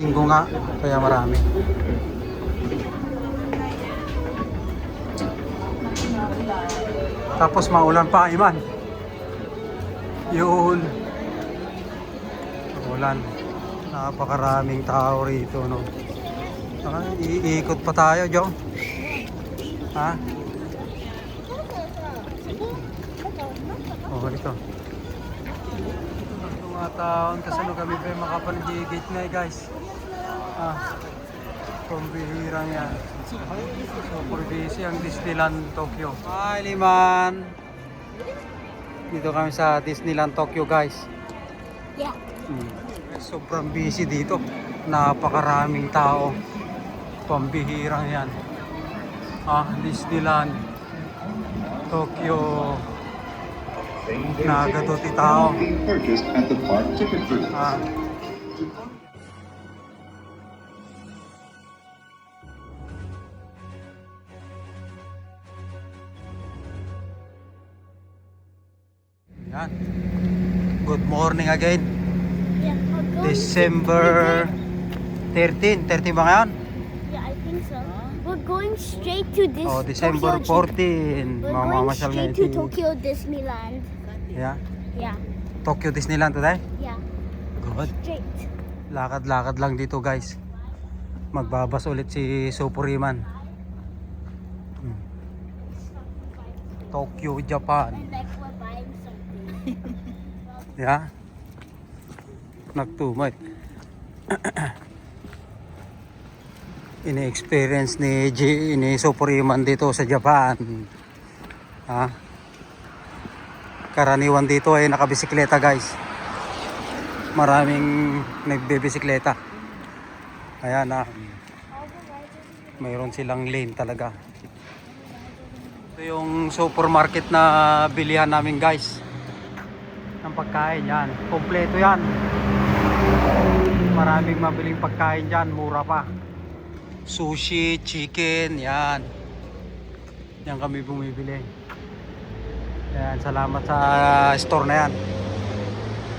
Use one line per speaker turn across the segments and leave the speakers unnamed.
Linggo nga, kaya marami. Tapos maulan pa, Iman. Yun. Maulan. Napakaraming tao rito, no. Iikot pa tayo, Jong. Ha? Oh, ito. Mga taon, kasano kami pa makapaligigit na guys. Pambihirang yan. Super busy ang Disneyland Tokyo. Hi, Liman! Dito kami sa Disneyland Tokyo, guys.
Yeah.
Sobrang busy dito. Napakaraming tao. Pambihirang yan. Disneyland Tokyo. Nagadoti tao. Yan. Good morning again.
Yeah,
December 13 ba ngayon?
Yeah, I think so. We're going straight to this.
December 14.
We're going straight to Tokyo Disneyland.
Yeah.
Yeah.
Tokyo Disneyland today?
Yeah.
Good.
Straight.
Lakad-lakad lang dito, guys. Magbabas ulit si Supuriman. Tokyo, Japan.
And like we're buying something.
Yeah. Nagtumay. Ini-experience ni Supuriman dito sa Japan. Karaniwan dito ay nakabisikleta, guys. Maraming nagbebisikleta. Ayan na. Mayroon silang lane talaga. Ito yung supermarket na bilihan namin, guys. Ng pagkain yan. Kompleto yan. Maraming mabiling pagkain dyan. Mura pa. Sushi, chicken, yan. Yan kami bumibili. Yan, salamat sa store na yan.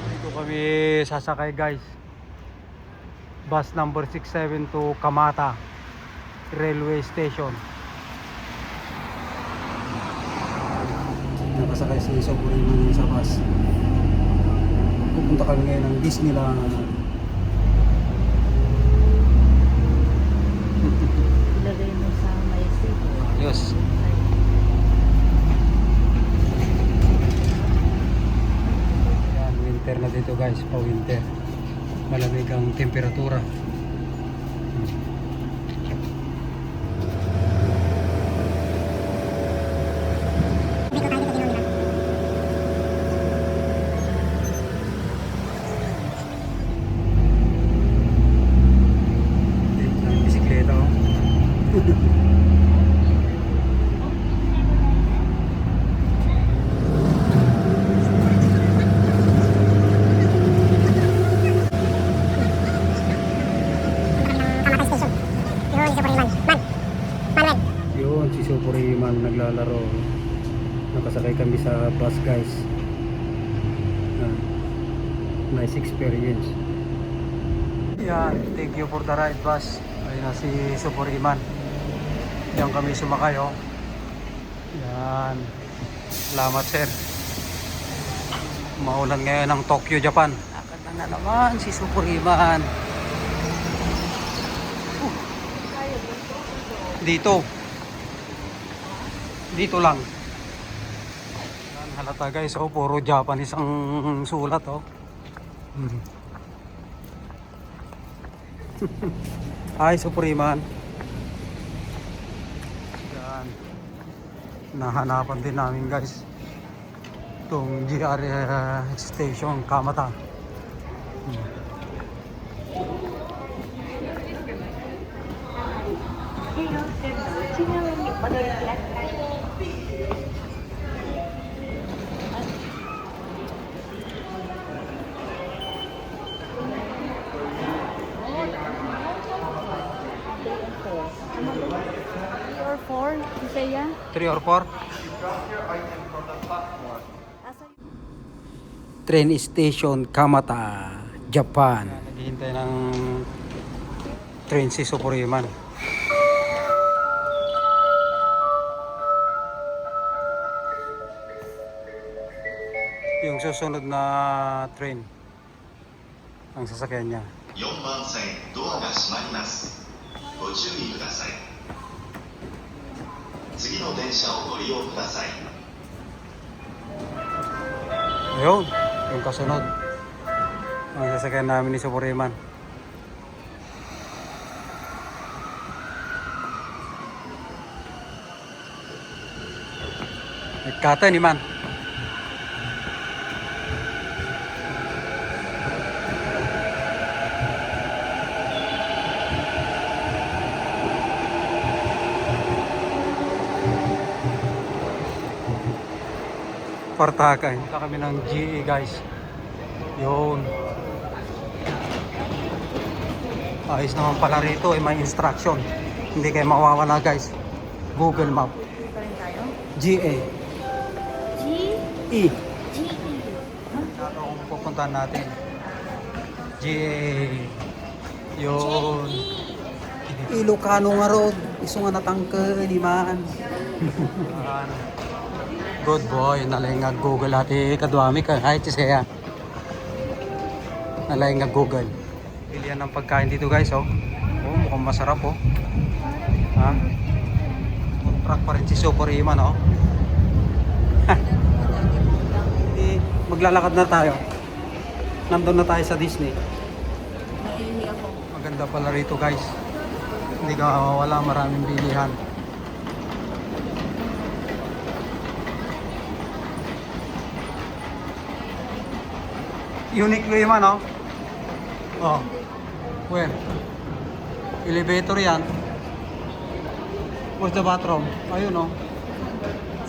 Dito kami sasakay, guys. Bus number 67 to Kamata Railway Station. Nakasakay si Supuriman sa bus. Pupunta kami ngayon ng Disneyland.
Ilagay mo sa may seat.
Yes. Yan, winter na dito, guys. Pa-winter. Malamig ang temperatura. Bisikleta, oh. Yun, si Supuriman naglalaro. Nakasakay kami sa bus, guys. Nice experience. Yan, thank you for the ride, bus. Ayun na si Supuriman. Diyan kami sumakay, oh. Yan. Salamat, sir. Maulan ngayon ng Tokyo, Japan. Nakakanta na naman si Supuriman. Dito lang. Yan, halata, guys, oh, puro Japanese ang sulat, oh. Hi, Supuriman. Yan. Nahanapan din namin, guys, itong GR station Kamata.
Or 4, Isaiah?
3 or 4? Train station Kamata, Japan. Naghihintay ng train si Supuriman. Yung susunod na train ang sasakyan niya.
4番線ドアが閉まります。ご注意ください。次の電車をご利用ください。
Ayun, yung kasunod ang sasakyan namin ni Supuriman. Nagkata ni Man. Partakan. Punta kami ng GE guys. Yun. Ayos naman pala rito. May instruction. Hindi kayo mawawala guys. Google Map. GA.
G
E.
G E.
Ito kung pupuntahan natin. GA. Yun. Ilocano nga road. Iso nga natangke ni Man. Good boy, nalay nga Google ati kadwami ka. Hi, Chisea. Nalay nga Google. Pilihan ng pagkain dito guys, oh. Oh, mukhang masarap, oh. Ha? Truck pa rin si Supuriman, oh. Hindi, maglalakad na tayo. Nandun na tayo sa Disney. Maganda pala rito guys. Hindi ka mawawala, maraming bilihan. Unique way man, oh. Oh. Where? Elevator yan. Where's the bathroom? Ayun, oh.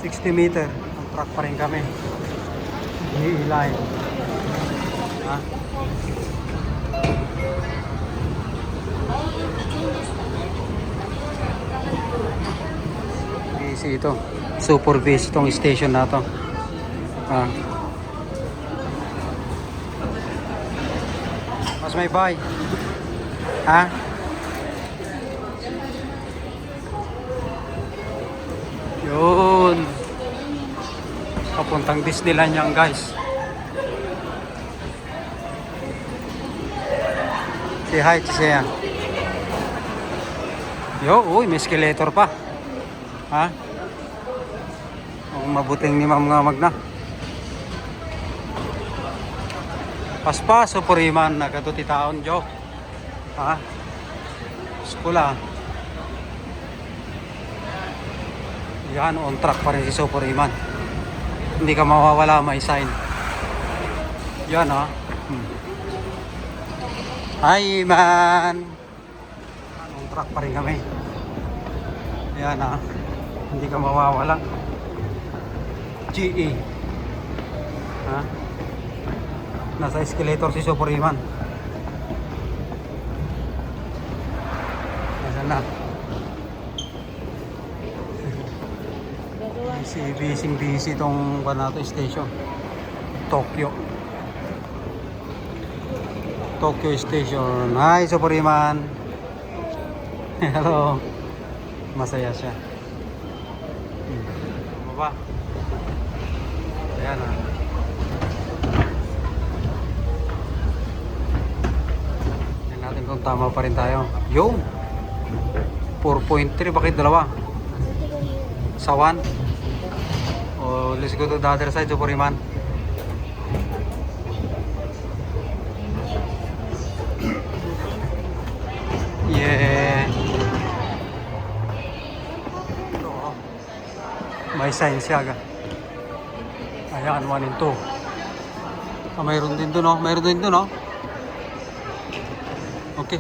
60 meter. Ang truck pa rin kami. GE line. Ha? Busy ito. Super busy itong station na to. Ha? Mas may buy. Ha? Yun. Papuntang Disneyland yan guys. Say hi, Chisea. Yo, uy, may escalator pa. Ha? Ang mabuting ni Ma'am nga magna. Paspas, Supuriman, nagatuti taon, Jo. Ha? Skula. Yan, on track pa rin si Supuriman. Hindi ka mawawala, may sign. Yan, ha? Hi, man! On track pa rin kami. Yan, ha? Hindi ka mawawala. GE. Ha? Nasa escalator si Supuriman. Nasaan na? Busy itong Kanato Station. Tokyo Station. Hi, Supuriman. Hello. Masaya siya. Baba. Ayan, ha. Kung tama pa rin tayo. Yo! 4.3, bakit dalawa? Sa 1? Oh, let's go to the other side, Supuriman. Yeah! May sign siya ga. Ayan, 1 and 2. Ah, mayroon din doon, oh. Mayroon din doon, oh. Okay.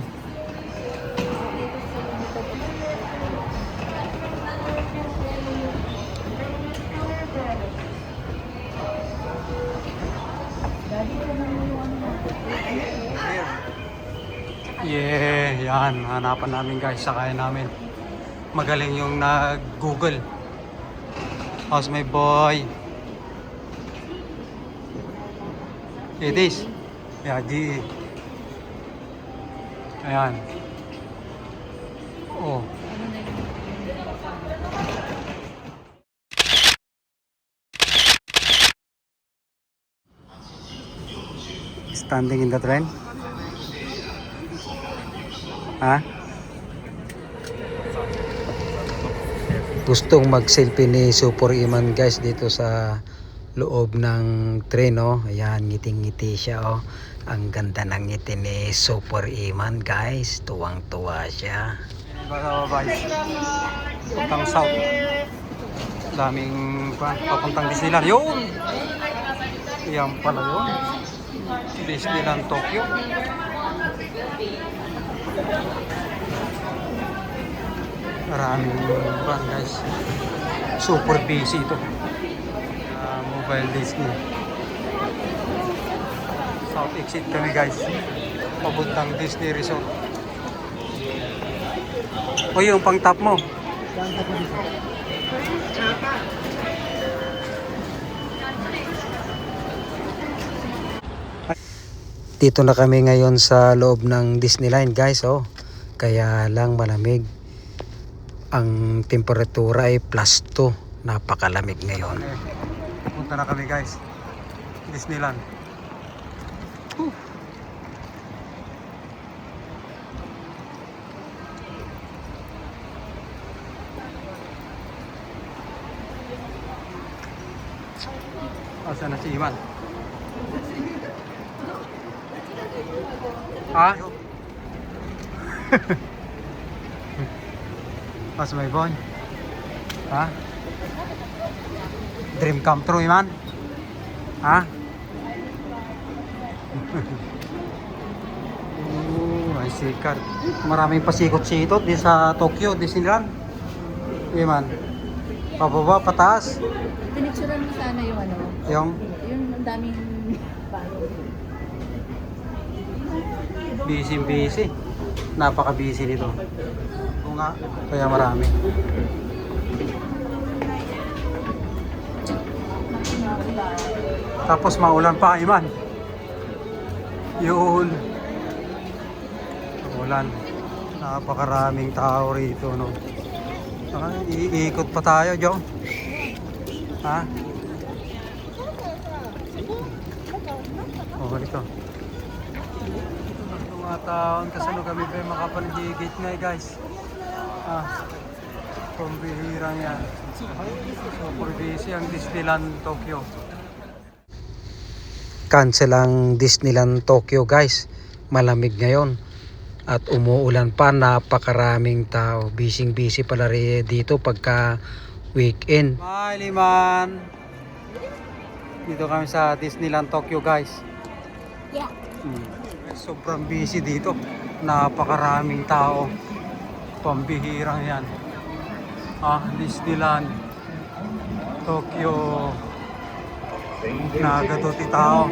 Yeah, yan. Hanapan namin guys. Sakay namin. Magaling yung nag-Google. How's my boy? It is. Yeah, GE. Ayan. Oh. Standing in the train? Ha? Gustong mag-selfie ni Super Iman guys dito sa loob ng train, oh. Ayan, ngiting-ngiti siya, oh. Ang ganda ng ngiti ni Super Iman guys. Tuwang-tuwa siya. Puntang south. Daming papuntang Disneyland. Yun! Yan pala yun. Disneyland Tokyo. Maraming van guys. Super busy ito. Mobile Disney. South exit kami guys. Papuntang Disney Resort. O yung pang top mo. Dito na kami ngayon sa loob ng Disneyland guys, oh. Kaya lang malamig. Ang temperatura ay +2. Napakalamig ngayon. Punta na kami guys. Disneyland. Asa na si Iman? Ha? Pas may boy. Ha? Dream come true, Iman? Ha? Ay sikat. Maraming pasikot-sikot di sa Tokyo, Disneyland. Iman? Pababa, pataas.
Pinicturean mo sana yung ano?
Yung
Yung ang daming
busy. Napaka-busy nito. Oo nga, kaya marami. Tapos maulan pa, Iman. Yun. Maulan. Napakaraming tao rito, no. Iikot pa tayo, Jong. Ha? Oh, ito. Mga taon kasano kami pa makapanigigit nga guys. Pambihirang yan. Super busy ang Disneyland Tokyo. Cancel ang Disneyland Tokyo guys. Malamig ngayon. At umuulan pa, napakaraming tao. Busy pala dito pagka weekend. Bye, Liman! Dito kami sa Disneyland Tokyo guys.
Yeah.
Sobrang busy dito. Napakaraming tao. Pambihirang yan. Disneyland Tokyo. Nagatoti tao.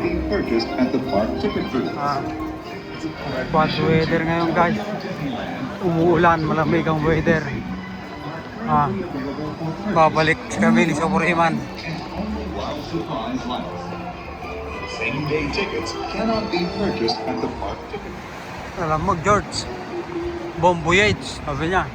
Bad weather ngayon guys. Umuulan, malamig ang weather. Babalik kami ni Super Iman.
Same-day tickets cannot be purchased at the park ticket.
Alam mo George, Bon Voyage, sabi niya.